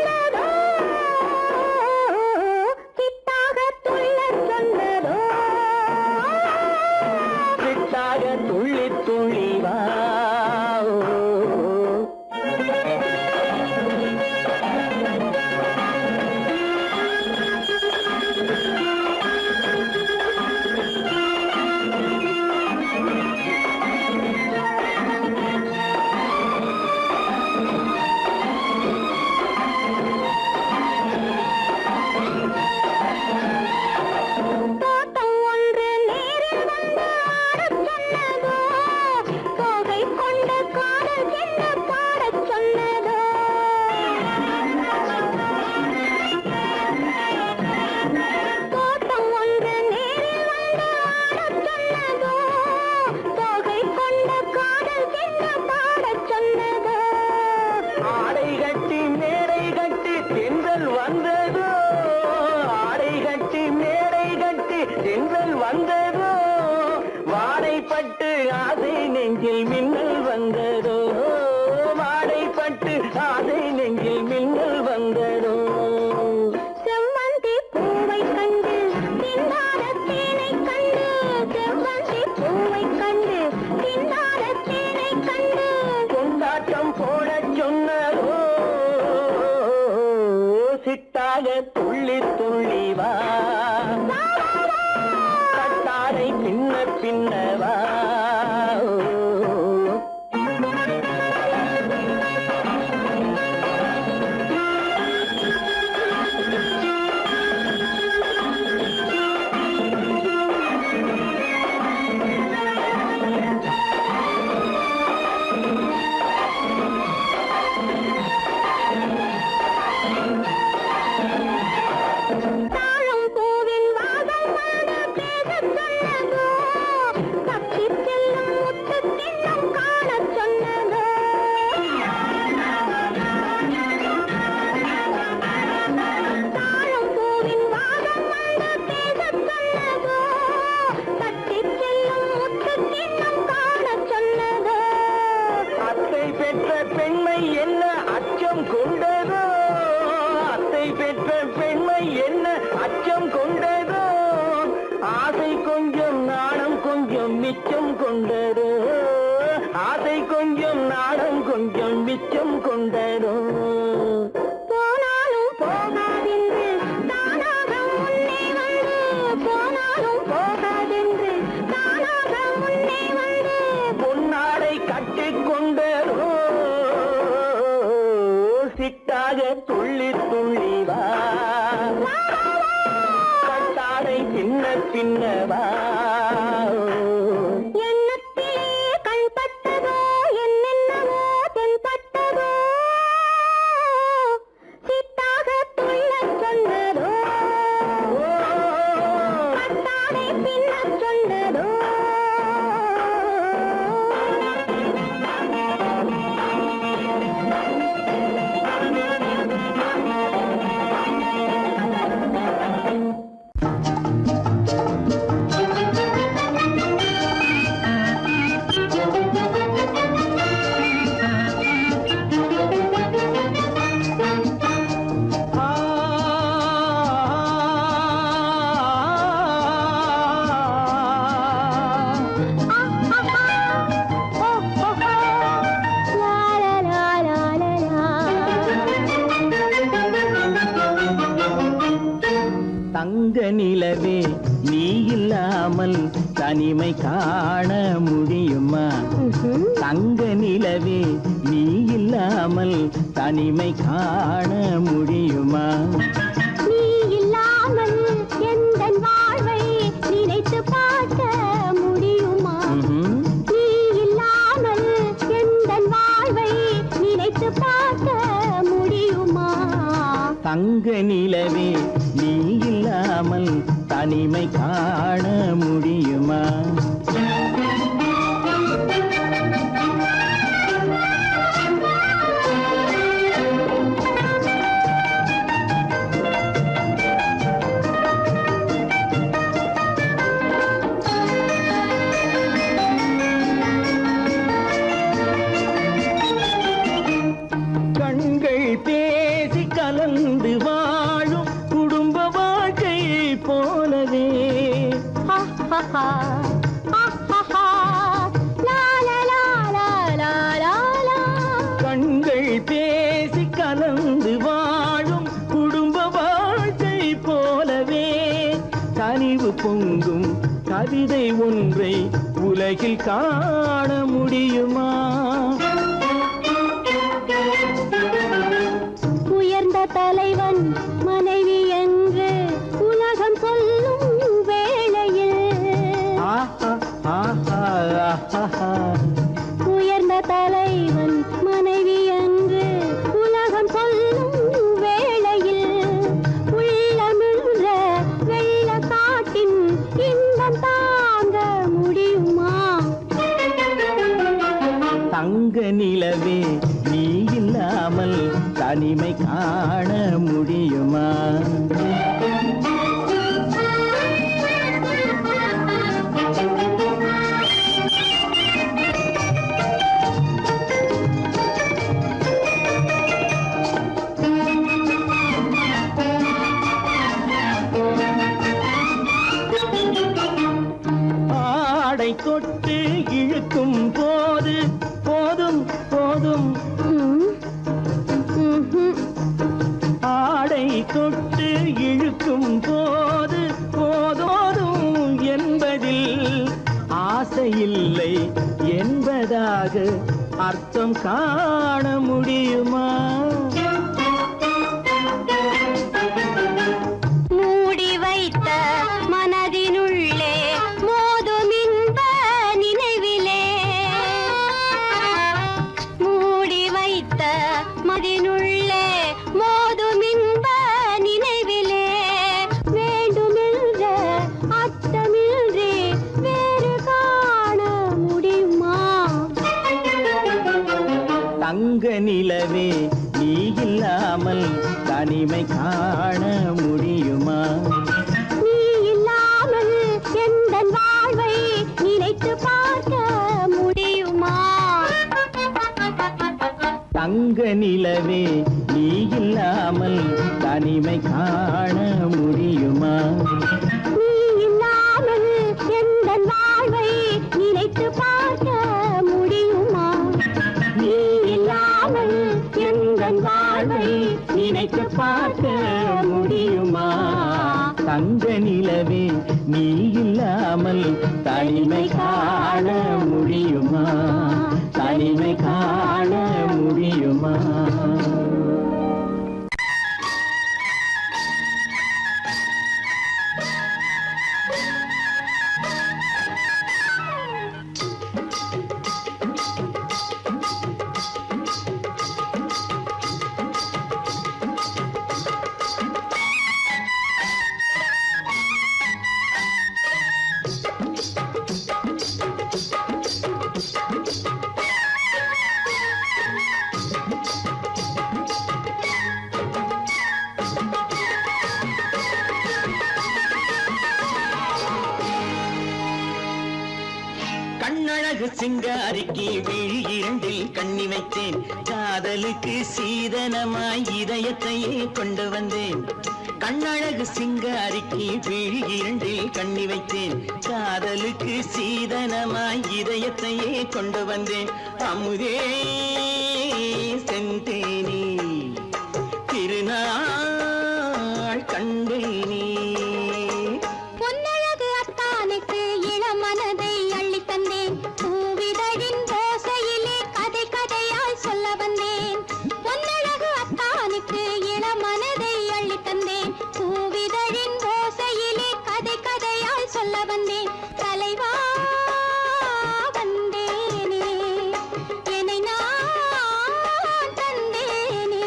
சிட்டாக துள்ளி துள்ளி வா கட்டாரை பின்ன பின்னவா தாழம் பூவின் வாசம் வந்து பேசச் சொன்னதோ, தப்பிச் செல்லும் முத்துக் கிண்ணம் காணச் சொன்னதோ. தாழம் பூவின் வாசம் வந்து பேசச் சொன்னதோ, தப்பிச் செல்லும் முத்துக் கிண்ணம் காணச் சொன்னதோ. அத்தை பெற்ற பெண்மை என்ன அச்சம் கொண்டதோ அத்தை பெற்ற பெண்மை என்ன அச்சம் கொண்டதோ ஆசை கொஞ்சம் நாணம் கொஞ்சம் மிச்சம் கொண்டதோ ஆசை கொஞ்சம் நாணம் கொஞ்சம் மிச்சம் கொண்டதோ போனாலும் போகாதென்று தானாக முன்னே வந்து, போனாலும் போகாதென்று தானாக முன்னே வந்து. பொன்னாடை கட்டிக் கொண்டதோ சிட்டாக துள்ளி துள்ளி வா கட்டாடை பின்ன பின்னவா எண்ணத்திலே கண்பட்டதோ என்னென்னவோ தென்பட்டதோ, சித்தாக துள்ளச் சொன்னதோ, கட்டாடை பின்னச் சொன்னதோ. தங்க நிலவே நீ இல்லாமல் தனிமை காண முடியுமா தங்க நிலவே நீ இல்லாமல் தனிமை காண முடியுமா நீ இல்லாமல் எந்தன் வாழ்வை நினைத்து பார்க்க முடியுமா? நீ இல்லாமல் எந்தன் வாழ்வை நினைத்து பார்க்க முடியுமா? தங்க நிலவே நீ இல்லாமல் தனிமை காண முடியுமா கண்கள் பேசி கலந்து வாழும் குடும்ப வாழ்க்கை போலவே ஆஹாஹா, ஆஹாஹா, லா, லா, லா, லா, லா, லா, லா. கண்கள் பேசி கலந்து வாழும் குடும்ப வாழ்க்கை போலவே கனிவு பொங்கும் கவிதை ஒன்றை உலகில் காண முடியுமா உயர்ந்த தலைவன் மனைவி என்று உலகம் சொல்லும் வேளையில், ஆஹா ஆஹா ஆஹா உயர்ந்த தலைவன் மனைவி என்று உலகம் சொல்லும் வேளையில், உள்ளமிழ்ற வெள்ளக்காட்டின் இன்பம் தாங்க முடியுமா? தங்க நிலவே நீ இல்லாமல் தனிமை காண முடியுமா ஆடை தொட்டு இழுக்கும் போது போதும் போதும் ஆடை தொட்டு இழுக்கும் போது போதோதும் என்பதில் ஆசையில்லை என்பதாக அர்த்தம் காண முடியுமா? மூடி வைத்த மனதினுள்ளே மோதும் இன்ப நினைவிலே, மூடி வைத்த மனதினுள்ளே மோதும் இன்ப நினைவிலே, வேண்டுமென்ற அர்த்தமின்றி வேறு காண முடியுமா? தங்க நிலவே நீ இல்லாமல் தனிமை காண முடியுமா? நீ இல்லாமல் எந்தன் வாழ்வை நினைத்து பார்க்க முடியுமா? தங்க நிலவே நீ இல்லாமல் தனிமை காண முடியுமா? நீ இல்லாமல் எந்தன் வாழ்வை நினைத்து பார்க்க முடியுமா? நீ இல்லாமல் எந்தன் வாழ்வை நினைத்து பார்க்க முடியுமா? தங்க நிலவே நீ இல்லாமல் தனிமை காண முடியுமா? தனிமை காண முடியுமா? கண்ணழகு சிங்காரிக்கு விழி இரண்டில் கண்ணி வைத்தேன், காதலுக்கு சீதனமாய் இதயத்தையே கொண்டு வந்தேன். கண்ணழகு சிங்காரிக்கு விழி இரண்டில் கண்ணி வைத்தேன், காதலுக்கு சீதனமாய் இதயத்தையே கொண்டு வந்தேன். அமுதே செந்தேனே திருநாள் கண்டேனே. பொன்னழகு அத்தானுக்கு இளமனதை அள்ளி தந்தேன், பூவிதழின் ஓசையிலே கதை கதையாய் சொல்ல வந்தேன். பொன்னழகு அத்தானுக்கு இளமனதை அள்ளி தந்தேன், பூவிதழின் ஓசையிலே கதை கதையாய் சொல்ல வந்தேன். தலைவா வந்தேனே, என்னை நான் தந்தேனே.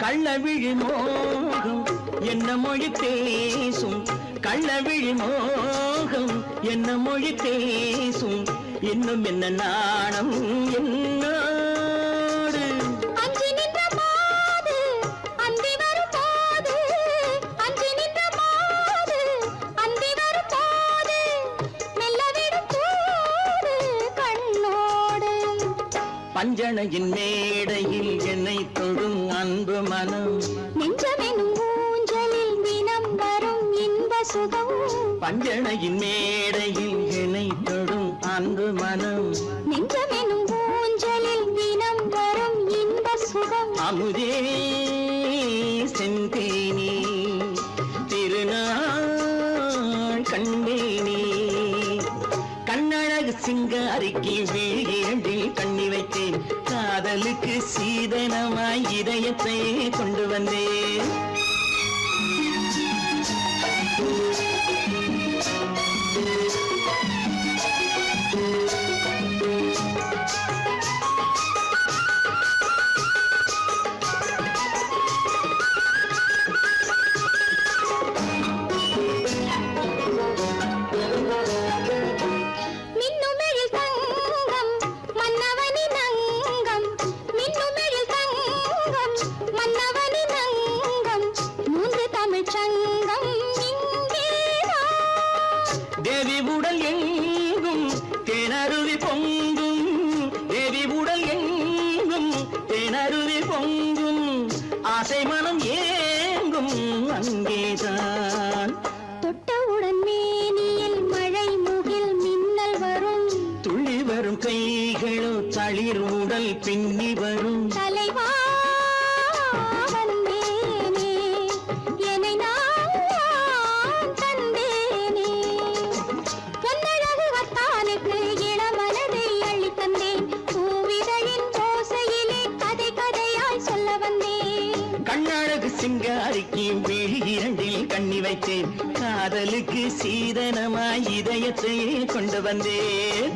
கள்ளவிழி மோகம் என்ன மொழி பேசும், கள்ளவிழி மோகம் என்ன மொழி பேசும், இன்னும் என்ன நாணம் என்னோடு. அஞ்சி நின்ற மாது அந்தி வரும் போது, அஞ்சி நின்ற மாது அந்தி வரும் போது, மெல்ல விடும் போது கண்ணோடு. பஞ்சணையின் மேடையில் என்னை தொடும் அன்பு மனம், நெஞ்சமெனும் ஊஞ்சலில் தினம் வரும் இன்ப சுகம். பஞ்சணையின் மேடையில் என்னை தொடும் அன்பு மனம், நெஞ்சமெனும் ஊஞ்சலில் தினம் வரும் இன்ப சுகம். அமுதே செந்தேனே திருநாள் கண்டேனே. கண்ணழகு சிங்காரிக்கு விழி இரண்டில் கண்ணி வைத்தேன், காதலுக்கு சீதனமாய் இதயத்தை கொண்டு வந்தேன். மின்னுமெழில் தங்கம் மன்னவனின் அங்கம், மின்னுமெழில் தங்கம் மன்னவனின் அங்கம், மூன்று தமிழ்ச் சங்கம் இங்கேதான். தேவி உடல் எங்கும் தேனருவி பொங்கும், தேவி உடல் எங்கும் தேனருவி பொங்கும், ஆசை மனம் ஏங்கும் அங்கேதான். தொட்டவுடன் மேனியில் மழை முகில் மின்னல் வரும், துள்ளி வரும் கைகளோ தளிர் உடல் பின்னி வரும். தலைவா வந்தேனே, என்னை நான் தந்தேனே. பொன்னழகு வத்தானுக்கு இளமனதை அள்ளி தந்தேன், பூவிதழின் ஓசையிலே கதை கதையாய் சொல்ல வந்தேன். கண்ணழகு சிங்காரிக்கு விழி இரண்டில் கண்ணி வைத்தேன், காதலுக்கு சீதனமாய் இதயத்தையே கொண்டு வந்தேன்.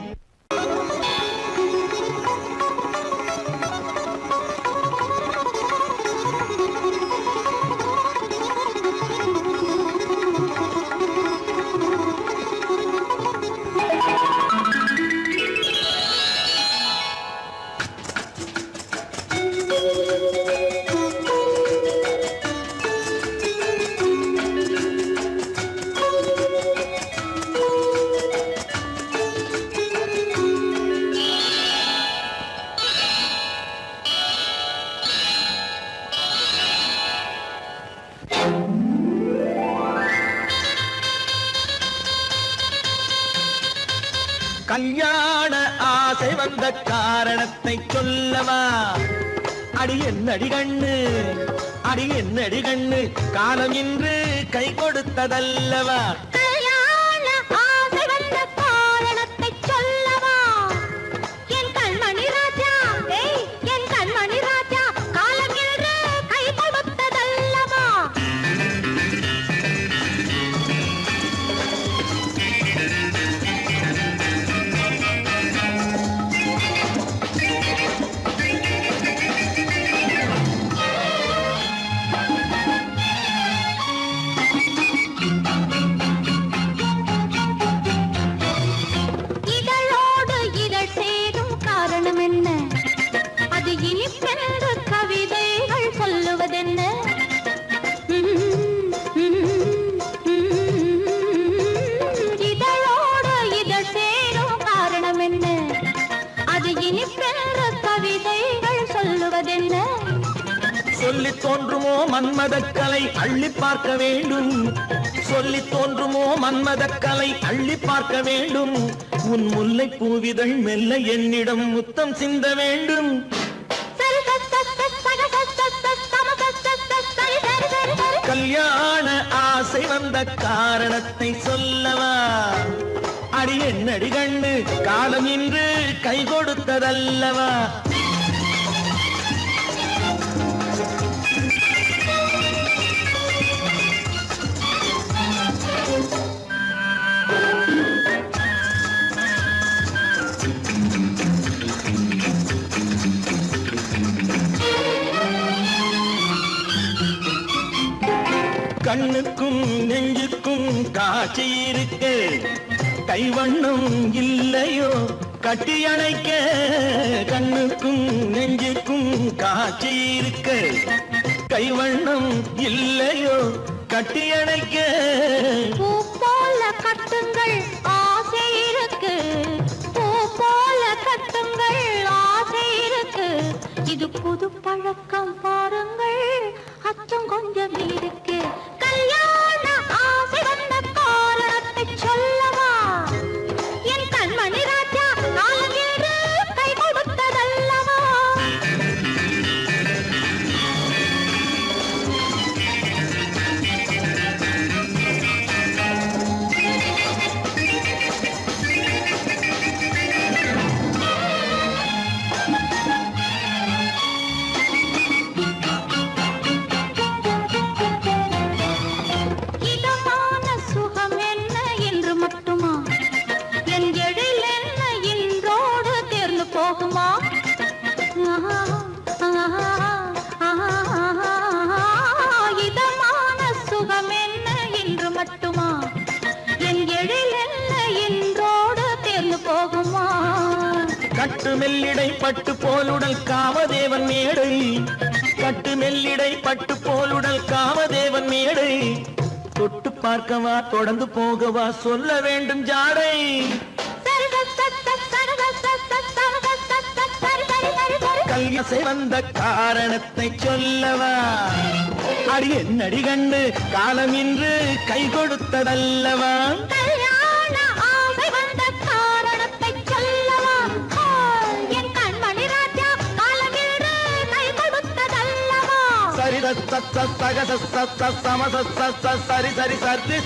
கல்யாண ஆசை வந்த காரணத்தை சொல்லவா? அடி என்னடி கண்ணு, அடி என்னடி கண்ணு, காலம் இன்று கை கொடுத்ததல்லவா? கல்யாண ஆசை வந்த காரணத்தை சொல்லவா? என் கண்மணி ராஜா, என் கண்மணி ராஜா, காலம் என்று கை கொடுத்ததல்லவா? இதழோடு இதழ் சேரும் காரணம் என்ன? அது இனிப்பென்று கவிதைகள் சொல்லுவதென்ன? இதழோடு இதழ் சேரும் காரணம் என்ன? அது இனிப்பென்று கவிதைகள் சொல்லுவதென்ன? சொல்லி தோன்றுமோ மன்மதக்கலை அள்ளி பார்க்க வேண்டும், சொல்லி தோன்றுமோ மன்மதக்கலை அள்ளி பார்க்க வேண்டும். உன் முல்லை பூவிதழ் மெல்ல என்னிடம் முத்தம் சிந்த வேண்டும். கல்யாண ஆசை வந்த காரணத்தை சொல்லவா? அடி என்னடி கண்ணு, காலம் இன்று கை கொடுத்ததல்லவா? கண்ணுக்கும் நெஞ்சுக்கும் காட்சி இருக்கு, கைவண்ணம் இல்லையோ கட்டி அணைக்க? கண்ணுக்கும் நெஞ்சுக்கும் காட்சி இருக்கு, கைவண்ணம் இல்லையோ கட்டி அணைக்க? பூ போல கட்டுங்கள் ஆசை இருக்கு, பூ போல கட்டுங்கள் ஆசை இருக்கு. இது புது பழக்கம் பாருங்கள், அச்சம் கொஞ்சம் இருக்கு. கல்யாண ஆசை வந்த காரணத்தை சொல்லவா? என் கண்மணி ராஜா, காலம் என்று கை கொடுத்ததல்லவா? இதமான சுகம் என்ன என்று மட்டுமா? என் எழில் என்ன இன்றோடு தேர்ந்து போகுமா? இதமான சுகம் என்ன என்று மட்டுமா? என் எழில் என்ன இன்றோடு தேர்ந்து போகுமா? கட்டு மெல்லிடை பட்டு போலுடல் காமதேவன் மேடை, கட்டு மெல்லிடை பட்டு போலுடல் காமதேவன் மேடை. தொட்டு பார்க்கவா தொடர்ந்து போகவா சொல்ல வேண்டும் ஜாடை. சரி சரி சரி சரி சரி சரி சரி சரி சரி சரி சரி சரி கல்யாசை வந்த காரணத்தை சொல்லவா அடி என்னடி கண்டு காலம் இன்று கை கொடுத்ததல்லவா கல்யாண ஆசை வந்த காரணத்தை சொல்லவா என் கண்மணி ராஜா காலமின்று கை கொடுத்ததல்லவா சரி சகச சமச சரி சரி சரி